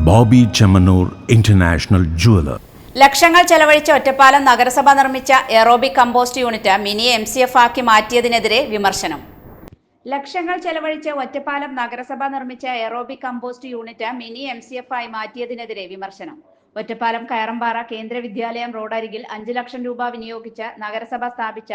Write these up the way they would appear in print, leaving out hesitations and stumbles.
Bobby Chemmanur international jeweller. ലക്ഷങ്ങൾ ചെലവഴിച്ച ഒറ്റപ്പാലം നഗരസഭ നിർമ്മിച്ച aerobic compost unit mini MCF ആക്കി മാറ്റിയതിനെതിരെ വിമർശനം. ലക്ഷങ്ങൾ ചെലവഴിച്ച് ഒറ്റപ്പാലം നഗരസഭ നിർമ്മിച്ച aerobic compost unit mini MCF ആയി മാറ്റിയതിനെതിരെ വിമർശനം. ഒറ്റപ്പാലം കയറമ്പാറ കേന്ദ്ര വിദ്യാലയം റോഡരികിൽ 5 ലക്ഷം രൂപ വിനിയോഗിച്ച് നഗരസഭ സ്ഥാപിച്ച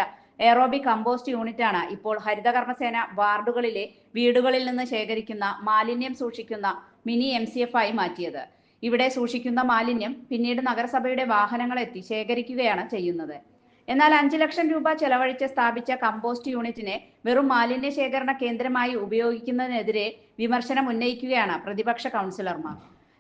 എറോബിക് കമ്പോസ്റ്റ് യൂണിറ്റാണ് ഇപ്പോൾ ഹരിതകർമ്മസേന വാർഡുകളിലെ വീടുകളിൽ നിന്ന് ശേഖരിക്കുന്ന മാലിന്യം സൂക്ഷിക്കുന്ന മിനി MCF ആയി മാറ്റിയത്. ഇവിടെ സൂക്ഷിക്കുന്ന മാലിന്യം പിന്നീട് നഗരസഭയുടെ വാഹനങ്ങൾ എത്തി ശേഖരിക്കുകയാണ് ചെയ്യുന്നത്. എന്നാൽ 5 ലക്ഷം രൂപ ചെലവഴിച്ച് സ്ഥാപിച്ച കമ്പോസ്റ്റ് യൂണിറ്റിനെ വെറും മാലിന്യ ശേഖരണ കേന്ദ്രമായി ഉപയോഗിക്കുന്നതിനെതിരെ വിമർശനം ഉന്നയിക്കുകയാണ് പ്രതിപക്ഷ കൗൺസിലർമാർ.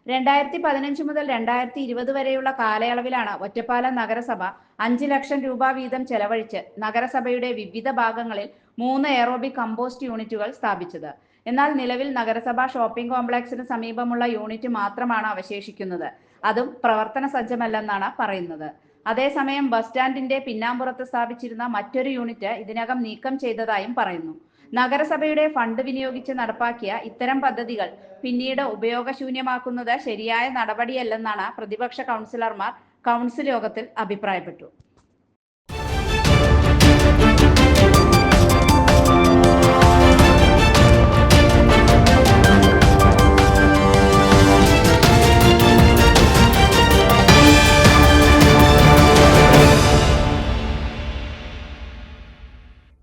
2015 മുതൽ 2020 വരെയുള്ള കാലയളവിലാണ് ഒറ്റപ്പാലം നഗരസഭ 5 ലക്ഷം രൂപ വീതം ചെലവഴിച്ച് നഗരസഭയുടെ വിവിധ ഭാഗങ്ങളിൽ 3 എറോബിക് കമ്പോസ്റ്റ് യൂണിറ്റുകൾ സ്ഥാപിച്ചത്. എന്നാൽ നിലവിൽ നഗരസഭ ഷോപ്പിംഗ് കോംപ്ലക്സിന് സമീപമുള്ള യൂണിറ്റ് മാത്രമാണ് അവശേഷിക്കുന്നത്. അതും പ്രവർത്തന സജ്ജമല്ലെന്നാണ് പറയുന്നത്. അതേസമയം ബസ് സ്റ്റാൻഡിന്റെ പിന്നാമ്പുറത്ത് സ്ഥാപിച്ചിരുന്ന മറ്റൊരു യൂണിറ്റ് ഇതിനകം നീക്കം ചെയ്തതായും പറയുന്നു. നഗരസഭയുടെ ഫണ്ട് വിനിയോഗിച്ച് നടപ്പാക്കിയ ഇത്തരം പദ്ധതികൾ പിന്നീട് ഉപയോഗശൂന്യമാക്കുന്നത് ശരിയായ നടപടിയല്ലെന്നാണ് പ്രതിപക്ഷ കൗൺസിലർമാർ കൗൺസിൽ യോഗത്തിൽ അഭിപ്രായപ്പെട്ടു.